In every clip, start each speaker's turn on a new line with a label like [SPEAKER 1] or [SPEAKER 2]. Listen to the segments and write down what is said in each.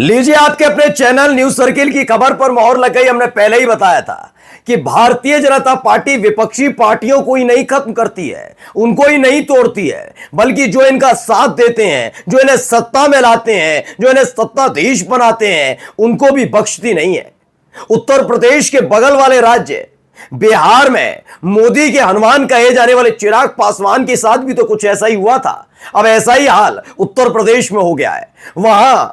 [SPEAKER 1] लीजिए, आपके अपने चैनल न्यूज सर्किल की खबर पर मोहर लग गई। हमने पहले ही बताया था कि भारतीय जनता पार्टी विपक्षी पार्टियों को ही नहीं खत्म करती है, उनको ही नहीं तोड़ती है, बल्कि जो इनका साथ देते हैं, जो इन्हें सत्ता में लाते हैं, जो इन्हें सत्ताधीश बनाते हैं, उनको भी बख्शती नहीं है। उत्तर प्रदेश के बगल वाले राज्य बिहार में मोदी के हनुमान कहे जाने वाले चिराग पासवान के साथ भी तो कुछ ऐसा ही हुआ था। अब ऐसा ही हाल उत्तर प्रदेश में हो गया है। वहां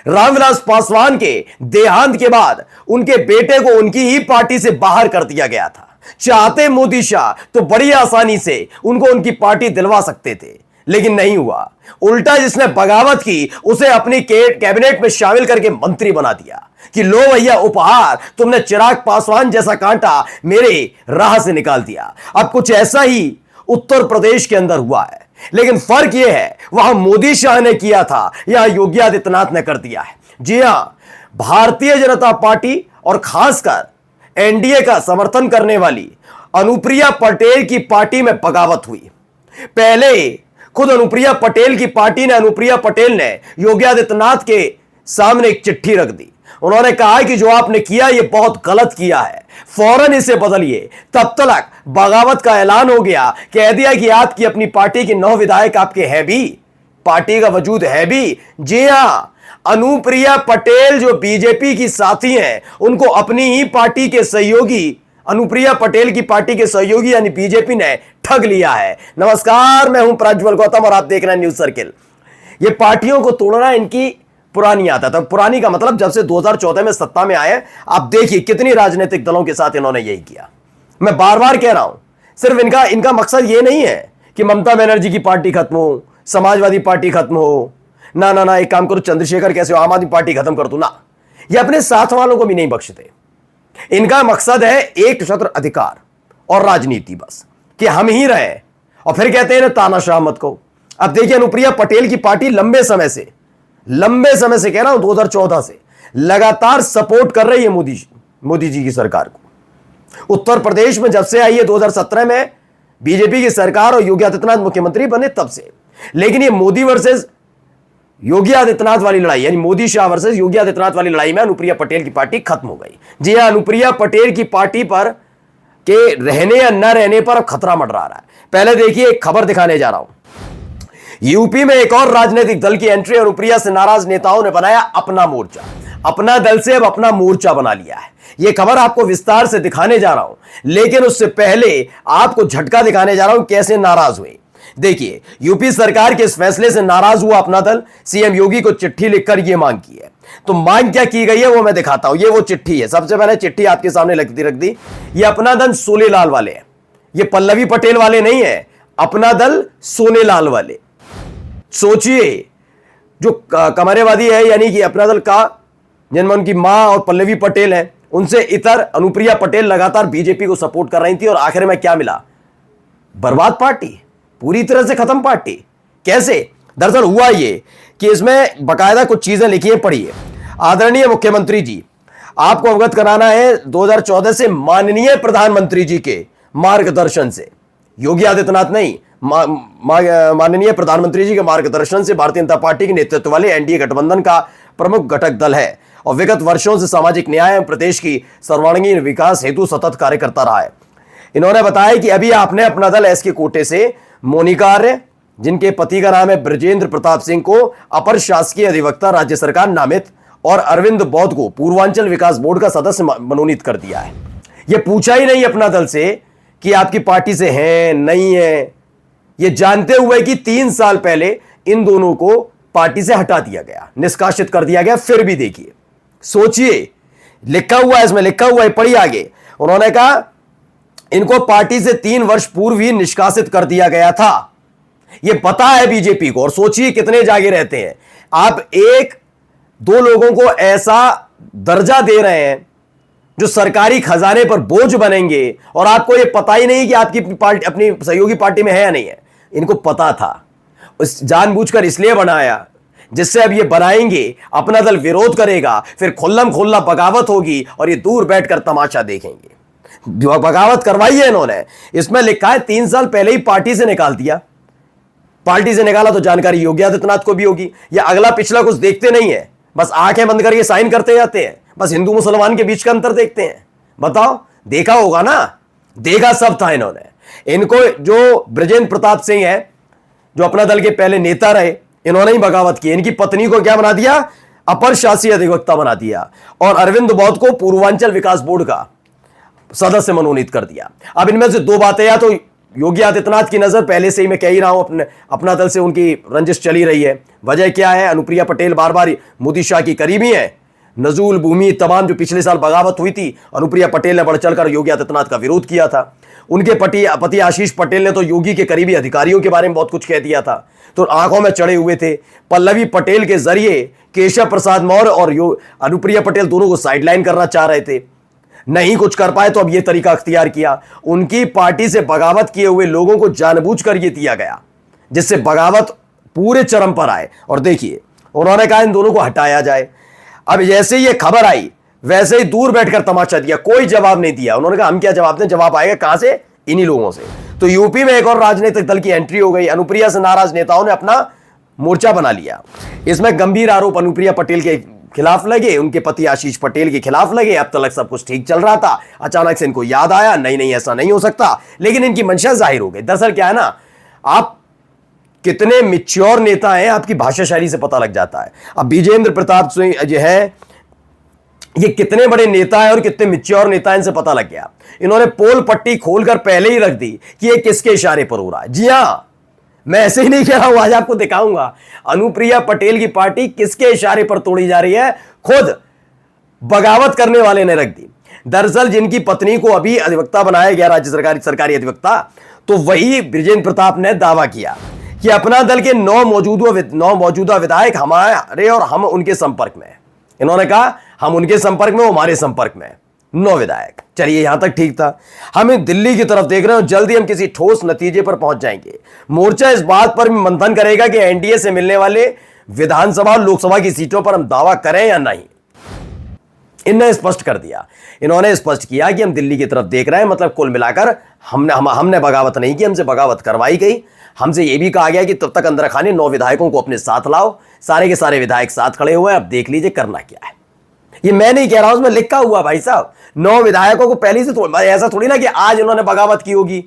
[SPEAKER 1] रामविलास पासवान के देहांत के बाद उनके बेटे को उनकी ही पार्टी से बाहर कर दिया गया था। चाहते मोदी शाह तो बड़ी आसानी से उनको उनकी पार्टी दिलवा सकते थे, लेकिन नहीं हुआ। उल्टा जिसने बगावत की उसे अपनी कैबिनेट में शामिल करके मंत्री बना दिया कि लो भैया उपहार, तुमने चिराग पासवान जैसा कांटा मेरे राह से निकाल दिया। अब कुछ ऐसा ही उत्तर प्रदेश के अंदर हुआ है, लेकिन फर्क यह है वहां मोदी शाह ने किया था, यहां योगी आदित्यनाथ ने कर दिया है। जी हां, भारतीय जनता पार्टी और खासकर एनडीए का समर्थन करने वाली अनुप्रिया पटेल की पार्टी में बगावत हुई। पहले खुद अनुप्रिया पटेल की पार्टी ने, अनुप्रिया पटेल ने योगी आदित्यनाथ के सामने एक चिट्ठी रख दी। उन्होंने कहा कि जो आपने किया यह बहुत गलत किया है, फौरन इसे बदलिए। तब तक बगावत का ऐलान हो गया, कह दिया कि आपकी अपनी पार्टी के 9 विधायक आपके हैं भी, पार्टी का वजूद है भी। जी हां, अनुप्रिया पटेल जो बीजेपी की साथी हैं, उनको अपनी ही पार्टी के सहयोगी, अनुप्रिया पटेल की पार्टी के सहयोगी यानी बीजेपी ने ठग लिया है। नमस्कार, मैं हूं प्रज्वल गौतम और आप देख रहे हैं न्यूज सर्किल। ये पार्टियों को तोड़ना इनकी पुरानी आदत है। पुरानी का मतलब जब से 2014 में सत्ता में आए, आप देखिए कितनी राजनीतिक दलों के साथ इन्होंने यही किया। मैं बार बार कह रहा हूं, सिर्फ इनका मकसद यह नहीं है कि ममता बनर्जी की पार्टी खत्म हो, समाजवादी पार्टी खत्म हो, ना ना ना, एक काम करो, चंद्रशेखर कैसे हो, आम आदमी पार्टी खत्म कर दो ना। ये अपने साथ वालों को भी नहीं बख्शते। इनका मकसद है एक छत्र अधिकार और राजनीति, बस कि हम ही रहे, और फिर कहते हैं ना तानाशाह मत को। अब देखिए, अनुप्रिया पटेल की पार्टी लंबे समय से कह रहा हूं 2014 से लगातार सपोर्ट कर रही है मोदी जी की सरकार को। उत्तर प्रदेश में जब से आई है 2017 में बीजेपी की सरकार और योगी आदित्यनाथ मुख्यमंत्री बने तब से। लेकिन ये मोदी वर्सेस योगी आदित्यनाथ वाली लड़ाई, यानी मोदी शाह वर्सेस योगी आदित्यनाथ वाली लड़ाई में अनुप्रिया पटेल की पार्टी खत्म हो गई। जी हां, अनुप्रिया पटेल की पार्टी पर के रहने या न रहने पर अब खतरा मंडरा रहा है। पहले देखिए, एक खबर दिखाने जा रहा हूं। यूपी में एक और राजनीतिक दल की एंट्री। अनुप्रिया से नाराज नेताओं ने बनाया अपना मोर्चा। अपना दल से अब अपना मोर्चा बना लिया है। यह खबर आपको विस्तार से दिखाने जा रहा हूं, लेकिन उससे पहले आपको झटका दिखाने जा रहा हूं कैसे नाराज हुए। देखिए, यूपी सरकार के इस फैसले से नाराज हुआ अपना दल। सीएम योगी को चिट्ठी लिखकर यह मांग की है। तो मांग क्या की गई है वो मैं दिखाता हूं। ये वो चिट्ठी है। सबसे पहले चिट्ठी आपके सामने रख दी। ये अपना दल सोनेलाल वाले हैं, ये पल्लवी पटेल वाले नहीं है। अपना दल सोनेलाल वाले। सोचिए, जो कमरेवादी है, यानी कि अपना दल का जिनमें उनकी मां और पल्लवी पटेल है, उनसे इतर अनुप्रिया पटेल लगातार बीजेपी को सपोर्ट कर रही थी, और आखिर में क्या मिला? बर्बाद पार्टी, पूरी तरह से खत्म पार्टी। कैसे? दरअसल हुआ ये कि इसमें बकायदा कुछ चीजें लिखी है, पढ़िए। आदरणीय मुख्यमंत्री जी, आपको अवगत कराना है 2014 से माननीय प्रधानमंत्री जी के मार्गदर्शन से, योगी आदित्यनाथ नहीं, माननीय प्रधानमंत्री जी के मार्गदर्शन से भारतीय जनता पार्टी के नेतृत्व वाले एनडीए गठबंधन का प्रमुख घटक दल है और विगत वर्षों से सामाजिक न्याय एवं प्रदेश की सर्वांगीण विकास हेतु सतत कार्य करता रहा है। इन्होंने बताया कि अभी आपने अपना दल एस के कोटे से मोनिका आर्य, जिनके पति का नाम है ब्रजेंद्र प्रताप सिंह, को अपर शासकीय अधिवक्ता राज्य सरकार नामित, और अरविंद बौद्ध को पूर्वांचल विकास बोर्ड का सदस्य मनोनीत कर दिया है। यह पूछा ही नहीं अपना दल से कि आपकी पार्टी से हैं नहीं है, यह जानते हुए कि 3 साल पहले इन दोनों को पार्टी से हटा दिया गया, निष्कासित कर दिया गया। फिर भी देखिए, सोचिए, लिखा हुआ है, इसमें लिखा हुआ है, पढ़िए आगे। उन्होंने कहा इनको पार्टी से 3 वर्ष पूर्व ही निष्कासित कर दिया गया था। यह पता है बीजेपी को, और सोचिए कितने जागे रहते हैं। आप 1-2 लोगों को ऐसा दर्जा दे रहे हैं जो सरकारी खजाने पर बोझ बनेंगे, और आपको यह पता ही नहीं कि आपकी पार्टी अपनी सहयोगी पार्टी में है या नहीं है। इनको पता था, उस जानबूझकर इसलिए बनाया जिससे अब ये बनाएंगे, अपना दल विरोध करेगा, फिर खुल्लम खुल्ला बगावत होगी और ये दूर बैठकर तमाशा देखेंगे। बगावत करवाई है इन्होंने। इसमें लिखा है 3 साल पहले ही पार्टी से निकाल दिया। पार्टी से निकाला तो जानकारी योगी आदित्यनाथ को भी होगी, या अगला पिछला कुछ देखते नहीं है। बस आंखें बंद करके साइन करते जाते हैं, बस हिंदू मुसलमान के बीच का अंतर देखते हैं। बताओ, देखा होगा ना, देखा सब था इन्होंने। इनको जो ब्रजेंद्र प्रताप सिंह है, जो अपना दल के पहले नेता रहे, इन्होंने ही बगावत की। इनकी पत्नी को क्या बना दिया? अपर शासी अधिवक्ता बना दिया, और अरविंद बौद्ध को पूर्वांचल विकास बोर्ड का सदस्य मनोनीत कर दिया। अब इनमें से दो बातें, या तो योगी आदित्यनाथ की नजर, पहले से ही मैं कह ही रहा हूं, अपना दल से उनकी रंजिश चली रही है। वजह क्या है? अनुप्रिया पटेल बार बार मोदी शाह की करीबी है। नजूल, भूमि, तमाम जो पिछले साल बगावत हुई थी, अनुप्रिया पटेल ने बढ़ चढ़कर योगी आदित्यनाथ का विरोध किया था। उनके पति आशीष पटेल ने तो योगी के करीबी अधिकारियों के बारे में बहुत कुछ कह दिया था, तो आंखों में चढ़े हुए थे। पल्लवी पटेल के जरिए केशव प्रसाद मौर्य और अनुप्रिया पटेल दोनों को साइडलाइन करना चाह रहे थे, नहीं कुछ कर पाए तो अब यह तरीका अख्तियार किया। उनकी पार्टी से बगावत किए हुए लोगों को जानबूझकर यह दिया गया, जिससे बगावत पूरे चरम पर आए। और देखिए, उन्होंने कहा इन दोनों को हटाया जाए। अब जैसे ये खबर आई, वैसे ही दूर बैठकर तमाशा दिया, कोई जवाब नहीं दिया। उन्होंने कहा हम क्या जवाब दें? जवाब आएगा कहां से? इन्हीं लोगों से। तो यूपी में एक और राजनीतिक दल की एंट्री हो गई। अनुप्रिया से नाराज नेताओं ने अपना मोर्चा बना लिया। इसमें गंभीर आरोप अनुप्रिया पटेल के खिलाफ लगे, उनके पति आशीष पटेल के खिलाफ लगे। अब तक सब कुछ ठीक चल रहा था, अचानक से इनको याद आया, नहीं ऐसा नहीं हो सकता। लेकिन इनकी मंशा जाहिर हो गई। दरअसल क्या है ना, आप कितने मिच्योर नेता हैं आपकी भाषा शैली से पता लग जाता है। अब विजेंद्र प्रताप सिंह जो है, ये कितने बड़े नेता है और कितने मिच्योर नेता है, इनसे पता लग गया। इन्होंने पोल पट्टी खोलकर पहले ही रख दी कि ये किसके इशारे पर हो रहा है। जी हां, मैं ऐसे ही नहीं कह रहा हूं, आज आपको दिखाऊंगा अनुप्रिया पटेल की पार्टी किसके इशारे पर तोड़ी जा रही है, खुद बगावत करने वाले ने रख दी। दरअसल जिनकी पत्नी को अभी अधिवक्ता बनाया गया, राज्य सरकारी अधिवक्ता, तो वही ब्रजेंद्र प्रताप ने दावा किया कि अपना दल के 9 मौजूदा विधायक हमारे और हम उनके संपर्क में। इन्होंने कहा हम उनके संपर्क में, हमारे संपर्क में 9 विधायक। चलिए, यहां तक ठीक था। हम दिल्ली की तरफ देख रहे हैं, जल्दी हम किसी ठोस नतीजे पर पहुंच जाएंगे। मोर्चा इस बात पर भी मंथन करेगा कि एनडीए से मिलने वाले विधानसभा और लोकसभा की सीटों पर हम दावा करें या नहीं। इन्होंने स्पष्ट कर दिया, इन्होंने स्पष्ट किया कि हम दिल्ली की तरफ देख रहे हैं, मतलब कुल मिलाकर हमने बगावत नहीं की, हमसे बगावत करवाई गई। हमसे यह भी कहा गया कि तब तक अंदर खाने 9 विधायकों को अपने साथ लाओ। सारे के सारे विधायक साथ खड़े हुए हैं, अब देख लीजिए करना क्या है। ये मैं नहीं कह रहा हूं, उसमें लिखा हुआ भाई साहब। 9 विधायकों को पहले से ऐसा थोड़ी ना कि आज इन्होंने बगावत की होगी।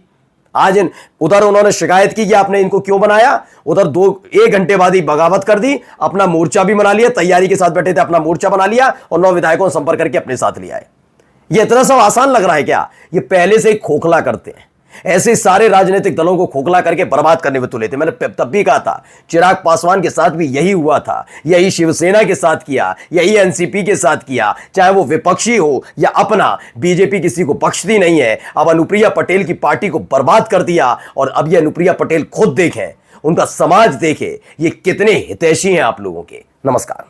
[SPEAKER 1] आज उधर उन्होंने शिकायत की कि आपने इनको क्यों बनाया, उधर 1 घंटे बाद ही बगावत कर दी, अपना मोर्चा भी बना लिया, तैयारी के साथ बैठे थे, अपना मोर्चा बना लिया और 9 विधायकों से संपर्क करके अपने साथ लिया है। ये इतना सब आसान लग रहा है क्या? ये पहले से ही खोखला करते हैं। ऐसे सारे राजनीतिक दलों को खोखला करके बर्बाद करने में तुले थे। मैंने तब भी कहा था, चिराग पासवान के साथ भी यही हुआ था, यही शिवसेना के साथ किया, यही एनसीपी के साथ किया, चाहे वो विपक्षी हो या अपना। बीजेपी किसी को बख्शती नहीं है। अब अनुप्रिया पटेल की पार्टी को बर्बाद कर दिया, और अब ये अनुप्रिया पटेल खुद देखें, उनका समाज देखे, ये कितने हितैषी हैं आप लोगों के। नमस्कार।